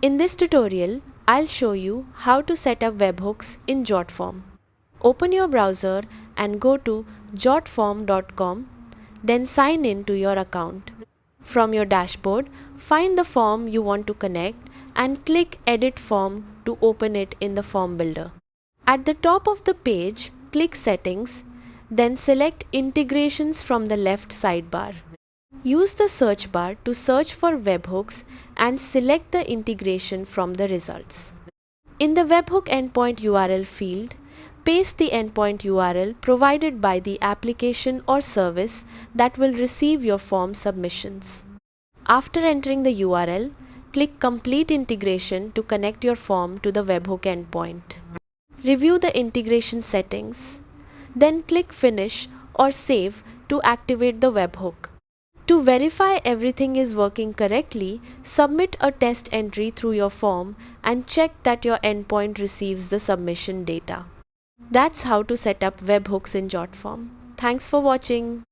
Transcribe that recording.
In this tutorial, I'll show you how to set up webhooks in Jotform. Open your browser and go to jotform.com, then sign in to your account. From your dashboard, find the form you want to connect and click Edit Form to open it in the Form Builder. At the top of the page, click Settings, then select Integrations from the left sidebar. Use the search bar to search for webhooks and select the integration from the results. In the Webhook endpoint URL field, paste the endpoint URL provided by the application or service that will receive your form submissions. After entering the URL, click Complete Integration to connect your form to the Webhook endpoint. Review the integration settings, then click Finish or Save to activate the webhook. To verify everything is working correctly, submit a test entry through your form and check that your endpoint receives the submission data. That's how to set up webhooks in Jotform. Thanks for watching.